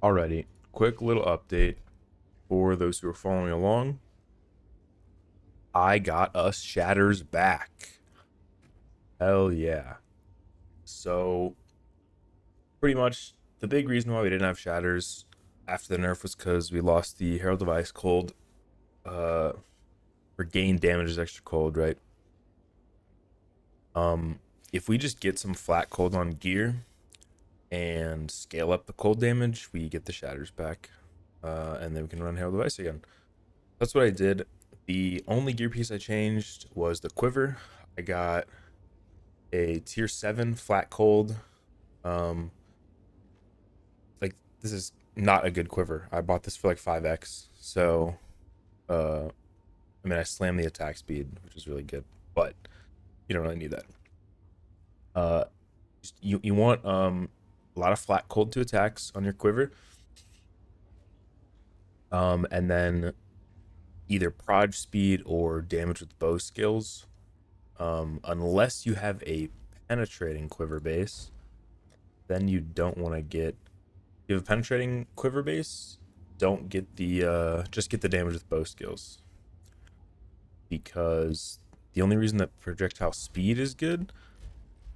Alrighty, quick little update for those who are following along. I got us Shatters back. Hell yeah. So, pretty much the big reason why we didn't have Shatters after the nerf was because we lost the Herald of Ice Cold. Uh, for gain damage is extra cold, right? If we just get some flat cold on gear and scale up the cold damage, we get the Shatters back. And then we can run Herald of Ice again. That's what I did. The only gear piece I changed was the quiver. I got a tier 7 flat cold. Um like this is not a good quiver. I bought this for like 5x. So I slammed the attack speed, which is really good, but you don't really need that. Uh you want a lot of flat cold to attacks on your quiver. And then either proj speed or damage with bow skills. Unless you have a penetrating quiver base, then you don't want to get. If you have a penetrating quiver base, don't get the just get the damage with bow skills, because the only reason that projectile speed is good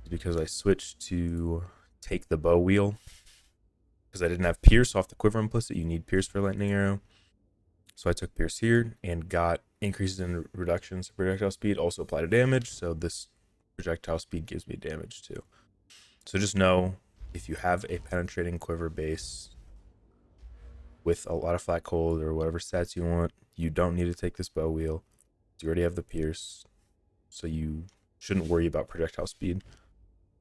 is because I switched to take the bow wheel because I didn't have pierce off the quiver implicit. You need pierce for lightning arrow, so I took pierce here and got increases in reductions to projectile speed also apply to damage. So this projectile speed gives me damage too. So just know, if you have a penetrating quiver base with a lot of flat cold or whatever stats you want, you don't need to take this bow wheel. You already have the pierce, so you shouldn't worry about projectile speed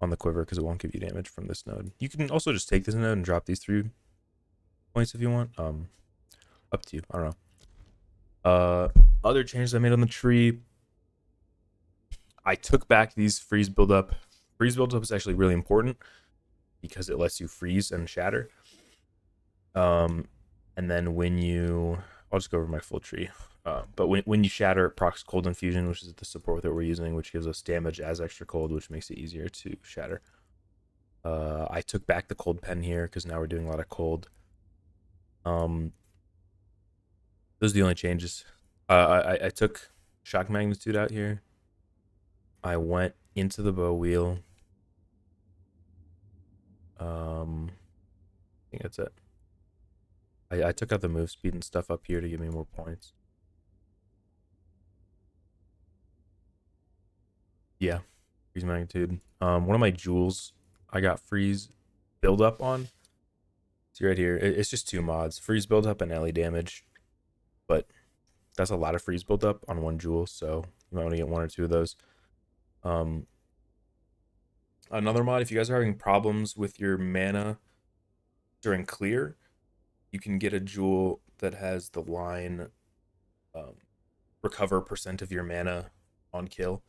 on the quiver because it won't give you damage from this node. You can also just take this node and drop these 3 points if you want. Up to you. I don't know. Other changes I made on the tree. I took back these freeze buildup. Freeze buildup is actually really important because it lets you freeze and shatter. And then I'll just go over my full tree. But when you shatter, it procs cold infusion, which is the support that we're using, which gives us damage as extra cold, which makes it easier to shatter. I took back the cold pen here because now we're doing a lot of cold. Those are the only changes. I took shock magnitude out here. I went into the bow wheel. I think that's it. I took out the move speed and stuff up here to give me more points. Yeah, freeze magnitude. One of my jewels I got freeze build up on. See right here, it's just 2 mods: freeze build up and alley damage. But that's a lot of freeze build up on 1 jewel, so you might want to get 1 or 2 of those. Another mod, if you guys are having problems with your mana during clear, you can get a jewel that has the line recover % of your mana on kill.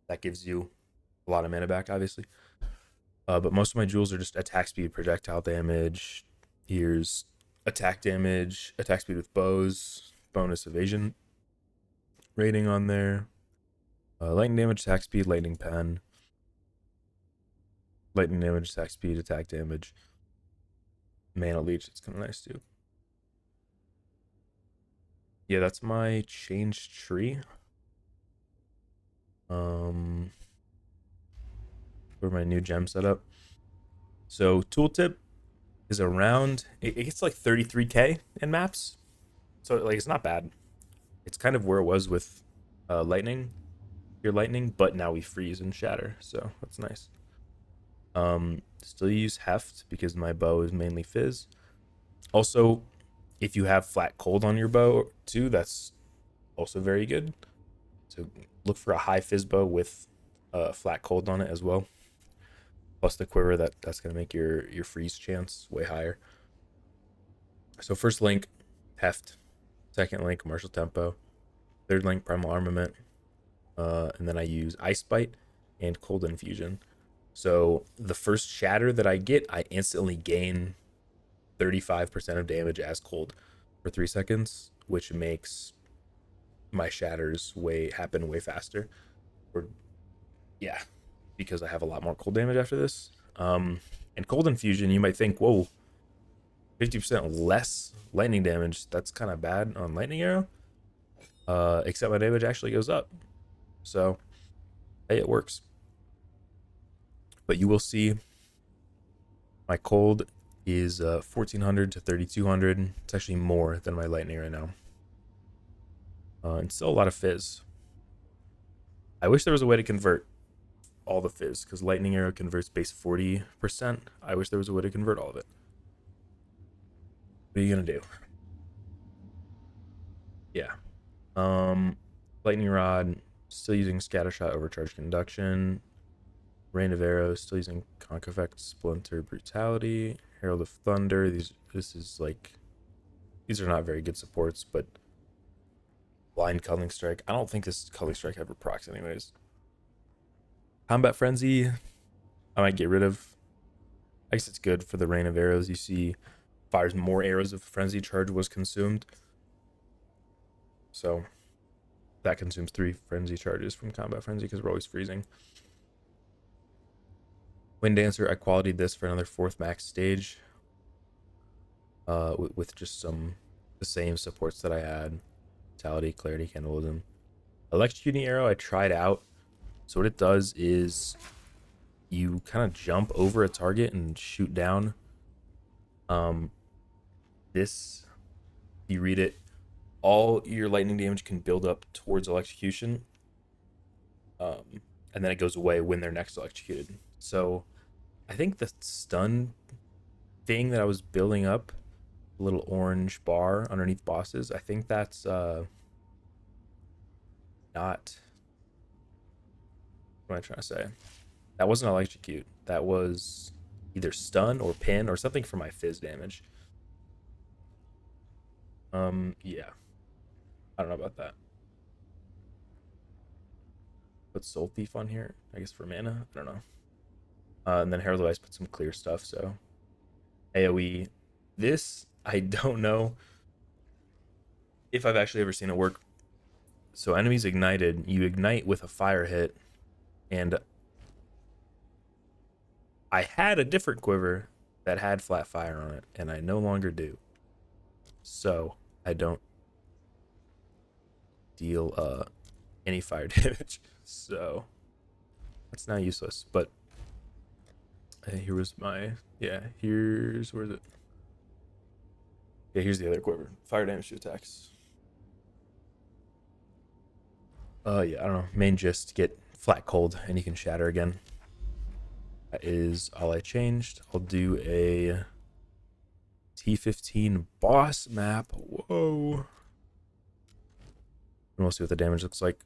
That gives you a lot of mana back, obviously. But most of my jewels are just attack speed, projectile damage. Here's attack damage, attack speed with bows, bonus evasion rating on there. Lightning damage, attack speed, lightning pen. Lightning damage, attack speed, attack damage. Mana leech, it's kind of nice too. Yeah, that's my changed tree. For my new gem setup. So tooltip is around, it gets like 33k in maps. So like it's not bad. It's kind of where it was with lightning, your lightning, but now we freeze and shatter, so that's nice. Still use heft because my bow is mainly fizz. Also, if you have flat cold on your bow too, that's also very good. So look for a high fizz bow with flat cold on it as well. Plus the quiver, that's gonna make your freeze chance way higher. So first link, heft. Second link, martial tempo. Third link, primal armament. And then I use ice bite and cold infusion. So the first shatter that I get, I instantly gain 35% of damage as cold for 3 seconds, which makes my shatters happen way faster. Or yeah, because I have a lot more cold damage after this. And cold infusion, you might think, whoa, 50% less lightning damage. That's kind of bad on lightning arrow. Except my damage actually goes up. So, hey, it works. But you will see my cold is 1400 to 3200. It's actually more than my lightning right now. And still a lot of fizz. I wish there was a way to convert all the fizz, because lightning arrow converts base 40%. I wish there was a way to convert all of it. What are you gonna do? Yeah. Lightning rod, still using scattershot, overcharge conduction. Rain of arrows, still using conk effect, splinter, brutality. Herald of thunder. These are not very good supports, but blind culling strike. I don't think this culling strike ever procs anyways. Combat frenzy, I might get rid of. I guess it's good for the rain of arrows. You see, fires more arrows if frenzy charge was consumed. So that consumes 3 frenzy charges from combat frenzy because we're always freezing. Wind dancer, I qualityed this for another 4th max stage. With just the same supports that I had. Vitality, clarity, cannibalism. Electrocuting arrow I tried out. So what it does is you kind of jump over a target and shoot down. This, you read it, all your lightning damage can build up towards electrocution. And then it goes away when they're next electrocuted. So I think the stun thing that I was building up, a little orange bar underneath bosses, I think that's not, what am I trying to say? That wasn't electrocute. That was either stun or pin or something for my fizz damage. Yeah. I don't know about that. Put Soul Thief on here, I guess for mana. I don't know. And then Herald of Ice put some clear stuff, so AoE. This, I don't know if I've actually ever seen it work. So enemies ignited, you ignite with a fire hit, and I had a different quiver that had flat fire on it, and I no longer do. So I don't deal any fire damage. So that's now useless. But here was my, here's, where is it? Yeah, here's the other quiver. Fire damage to attacks. Yeah, I don't know. Main gist, get flat cold and you can shatter again. That is all I changed. I'll do a T15 Boss Map. Whoa. And we'll see what the damage looks like.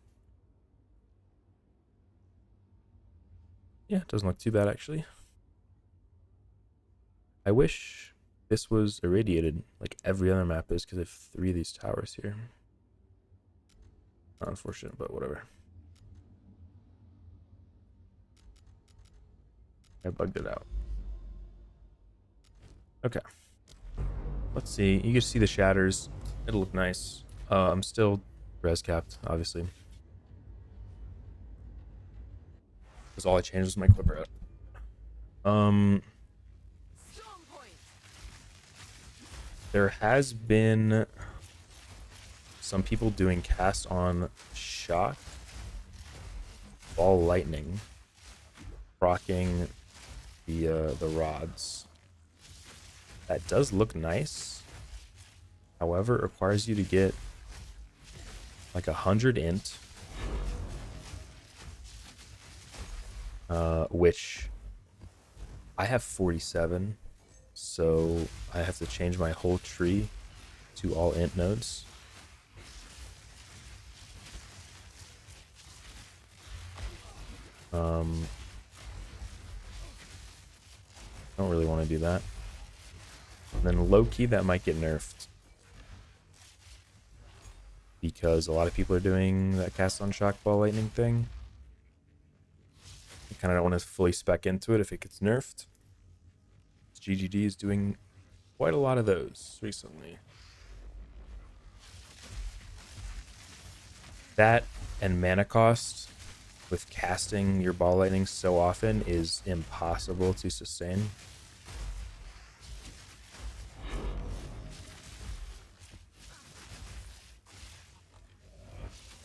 Yeah, it doesn't look too bad actually. I wish this was irradiated like every other map is, because I have 3 of these towers here. Not unfortunate, but whatever. I bugged it out. Okay. Let's see. You can see the shatters. It'll look nice. I'm still res capped, obviously. Because all I changed was my quiver out. There has been some people doing cast on shock, ball lightning, proccing the rods. That does look nice. However, it requires you to get like 100 int, which I have 47, so I have to change my whole tree to all int nodes. Don't really want to do that. And then low-key, that might get nerfed, because a lot of people are doing that cast on shock ball lightning thing. I kind of don't want to fully spec into it if it gets nerfed. GGD is doing quite a lot of those recently. That and mana cost with casting your ball lightning so often is impossible to sustain.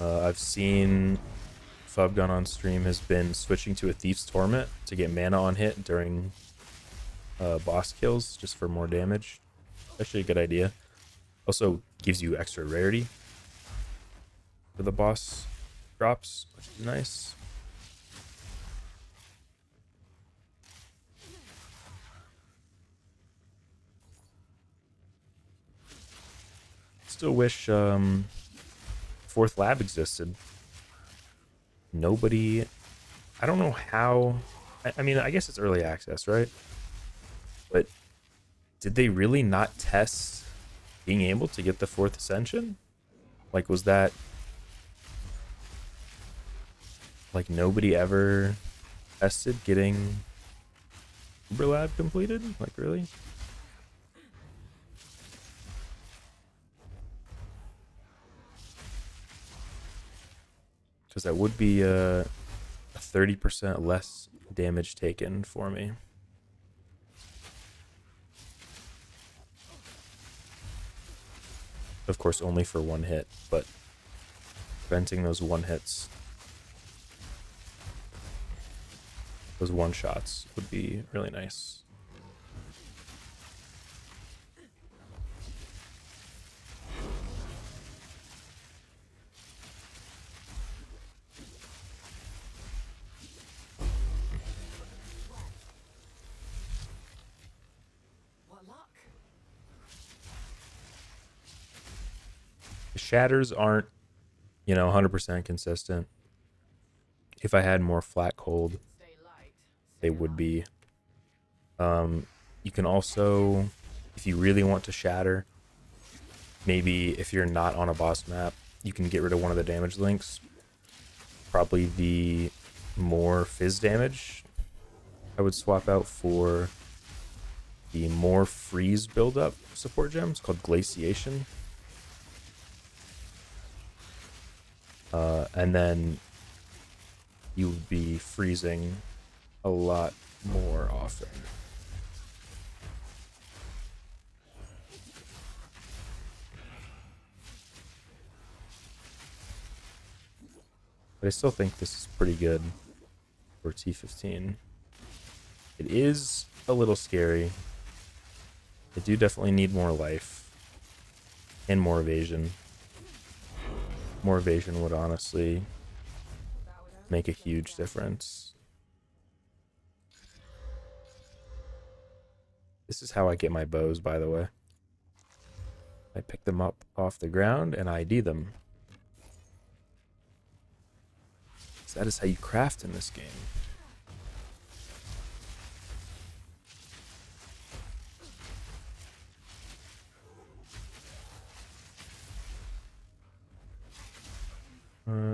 I've seen Fubgun on stream has been switching to a Thief's Torment to get mana on hit during boss kills, just for more damage. Actually a good idea. Also gives you extra rarity for the boss drops, which is nice. Still wish fourth lab existed. Nobody, I don't know how. I mean, I guess it's early access, right? But did they really not test being able to get the fourth ascension? Like, was that like nobody ever tested getting Uber Lab completed? Like, really? Because that would be a 30% less damage taken for me. Of course, only for one hit, but preventing those one hits, those one shots would be really nice. The shatters aren't, 100% consistent. If I had more flat cold, they would be. You can also, if you really want to shatter, maybe if you're not on a boss map, you can get rid of one of the damage links. Probably the more fizz damage I would swap out for the more freeze buildup support gems called Glaciation. And then you would be freezing a lot more often. But I still think this is pretty good for T15. It is a little scary. I do definitely need more life and more evasion. More evasion would honestly make a huge difference. This is how I get my bows, by the way. I pick them up off the ground and ID them. So that is how you craft in this game.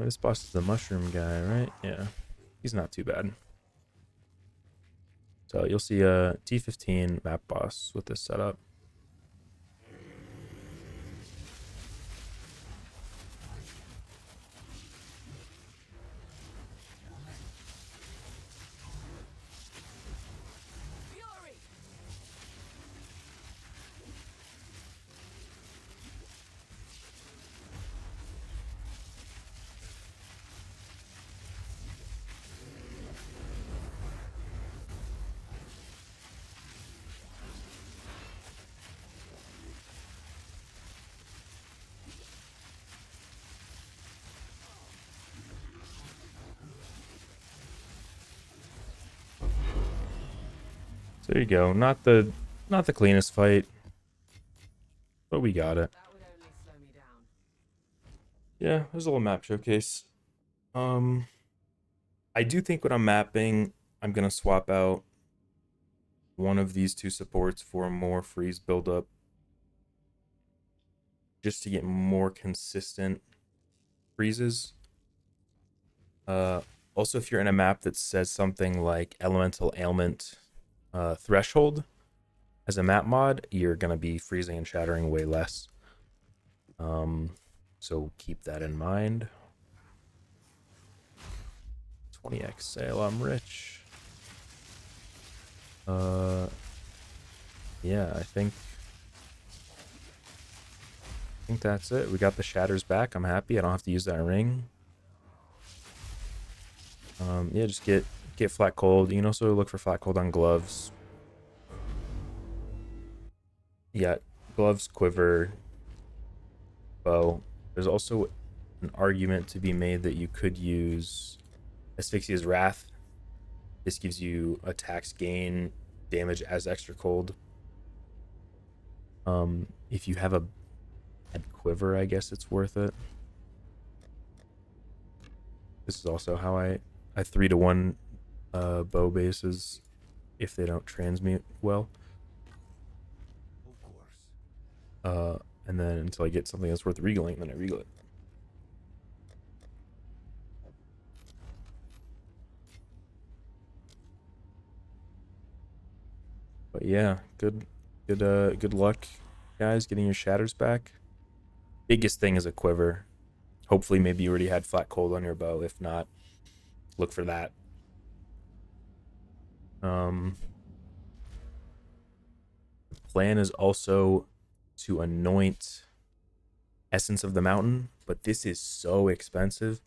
This boss is the mushroom guy, right? Yeah. He's not too bad. So you'll see a T15 map boss with this setup. So there you go. Not the cleanest fight, but we got it. Yeah, there's a little map showcase. I do think when I'm mapping, I'm gonna swap out one of these two supports for more freeze buildup, just to get more consistent freezes. Also, if you're in a map that says something like Elemental Ailment Threshold as a map mod, you're gonna be freezing and shattering way less. So keep that in mind. 20 Exile, I'm rich. Yeah, I think think that's it. We got the Shatters back. I'm happy. I don't have to use that ring. Yeah, just get flat cold. You can also look for flat cold on gloves. Yeah, gloves, quiver, bow. There's also an argument to be made that you could use Asphyxia's Wrath. This gives you attacks gain damage as extra cold. If you have a bad quiver, I guess it's worth it. This is also how I 3-to-1 bow bases if they don't transmute well. And then until I get something that's worth regaling, then I regal it. But yeah, good luck, guys, getting your Shatters back. Biggest thing is a quiver. Hopefully, maybe you already had flat cold on your bow. If not, look for that. The plan is also to anoint Essence of the Mountain, but this is so expensive.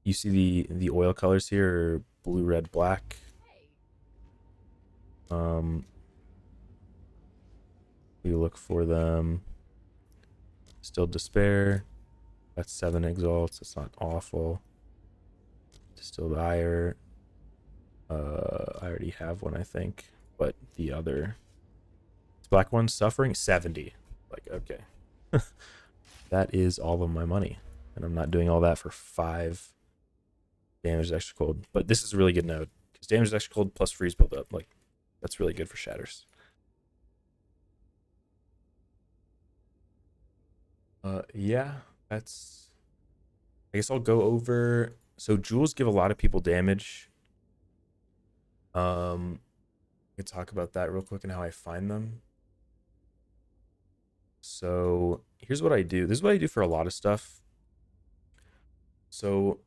You see the oil colors here are blue, red, black. You look for them. Still Despair. That's 7 exalts. It's not awful. Distilled Ire. I already have one, I think, but the other black one, Suffering, 70. Like, okay. That is all of my money, and I'm not doing all that for 5 damage extra cold. But this is a really good node because damage extra cold plus freeze build up, like, that's really good for Shatters. Yeah, that's, I guess I'll go over. So jewels give a lot of people damage. I could talk about that real quick and how I find them. So here's what I do. This is what I do for a lot of stuff. So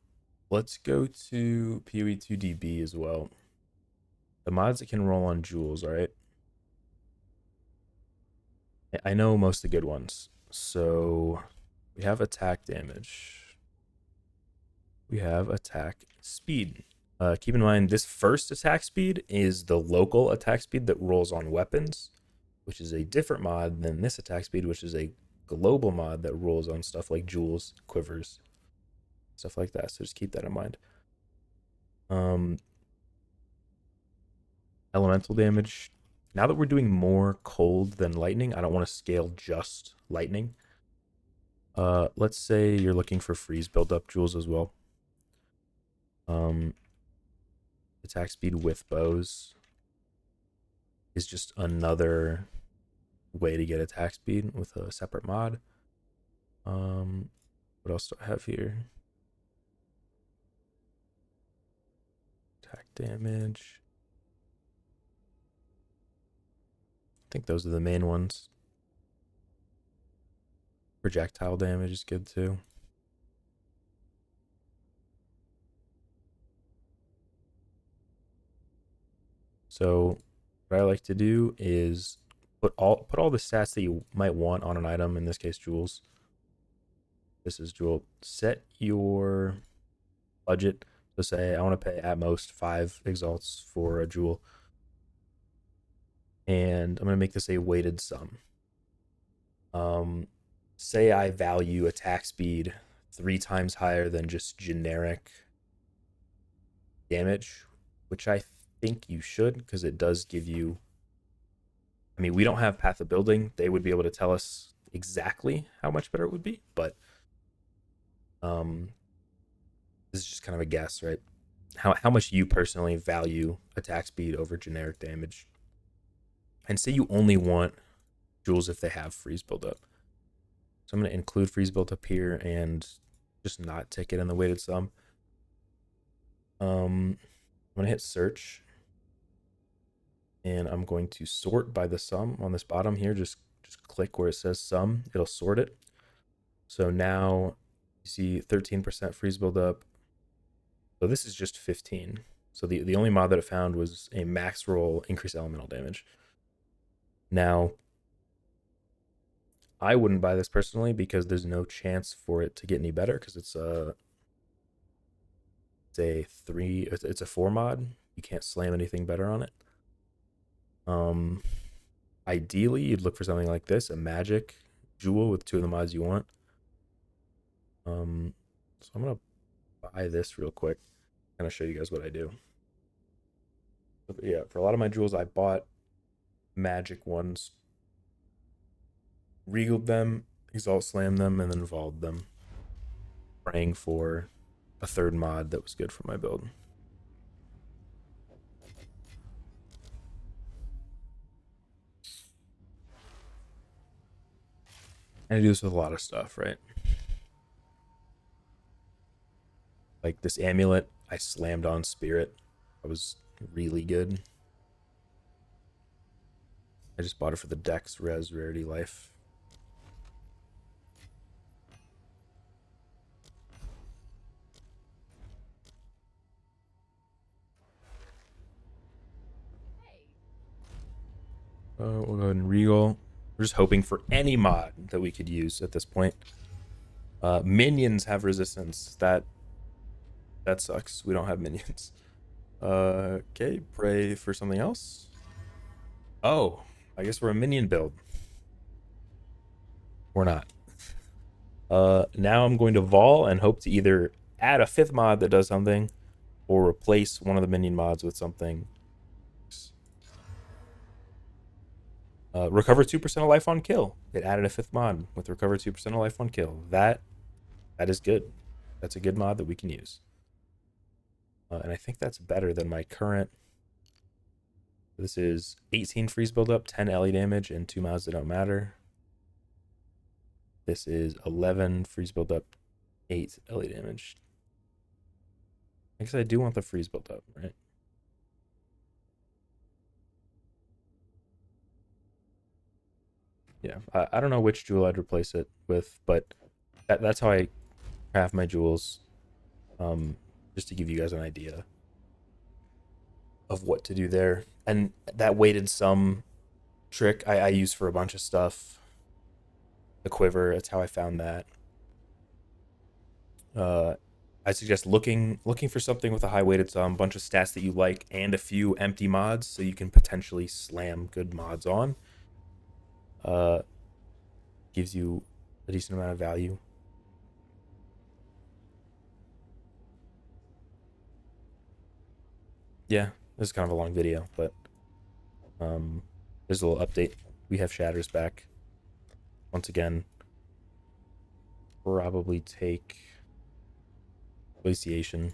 let's go to PoE2DB as well. The mods that can roll on jewels, all right? I know most of the good ones. So we have attack damage. We have attack speed. Keep in mind, this first attack speed is the local attack speed that rolls on weapons, which is a different mod than this attack speed, which is a global mod that rolls on stuff like jewels, quivers, stuff like that. So just keep that in mind. Elemental damage. Now that we're doing more cold than lightning, I don't want to scale just lightning. Let's say you're looking for freeze build-up jewels as well. Attack speed with bows is just another way to get attack speed with a separate mod. What else do I have here? Attack damage. I think those are the main ones. Projectile damage is good too. So what I like to do is put all the stats that you might want on an item, in this case jewels. This is jewel. Set your budget. So say I want to pay at most 5 exalts for a jewel. And I'm going to make this a weighted sum. Say I value attack speed 3 times higher than just generic damage, which I think you should, because it does give you, I mean, we don't have Path of Building. They would be able to tell us exactly how much better it would be, but this is just kind of a guess, right? How much you personally value attack speed over generic damage. And say you only want jewels if they have freeze buildup. So I'm going to include freeze buildup here and just not tick it in the weighted sum. I'm going to hit search, and I'm going to sort by the sum on this bottom here. Just click where it says sum. It'll sort it. So now you see 13% freeze buildup. So this is just 15. So the only mod that it found was a max roll increase elemental damage. Now, I wouldn't buy this personally because there's no chance for it to get any better because it's a 4 mod. You can't slam anything better on it. Um, Ideally, you'd look for something like this, a magic jewel with 2 of the mods you want. So I'm gonna buy this real quick. Kind of show you guys what I do. But yeah, for a lot of my jewels, I bought magic ones, regaled them, exalt slammed them, and then vaulted them, praying for a 3rd mod that was good for my build. And I do this with a lot of stuff, right? Like this amulet, I slammed on spirit. That was really good. I just bought it for the dex res rarity life. We'll go ahead and regal. We're just hoping for any mod that we could use at this point. Minions have resistance. That sucks. We don't have minions. Okay, pray for something else. Oh, I guess we're a minion build. We're not. Now I'm going to vol and hope to either add a 5th mod that does something or replace one of the minion mods with something. Recover 2% of life on kill. It added a 5th mod with recover 2% of life on kill. That is good. That's a good mod that we can use. And I think that's better than my current. This is 18 freeze buildup, 10 LE damage, and 2 mods that don't matter. This is 11 freeze buildup, 8 LE damage. I guess I do want the freeze buildup, right? Yeah, I don't know which jewel I'd replace it with, but that's how I craft my jewels. Just to give you guys an idea of what to do there. And that weighted sum trick I use for a bunch of stuff. The quiver, that's how I found that. I suggest looking for something with a high weighted sum, bunch of stats that you like, and a few empty mods so you can potentially slam good mods on. Gives you a decent amount of value. Yeah, this is kind of a long video, but there's a little update. We have Shatters back. Once again, probably take glaciation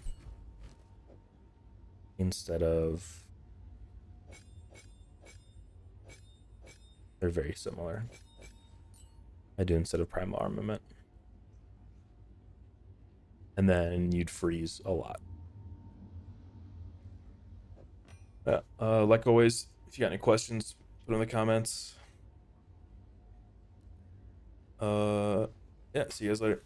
instead of. They're very similar. I do instead of primal armament. And then you'd freeze a lot. Like always, if you got any questions, put them in the comments. Yeah, see you guys later.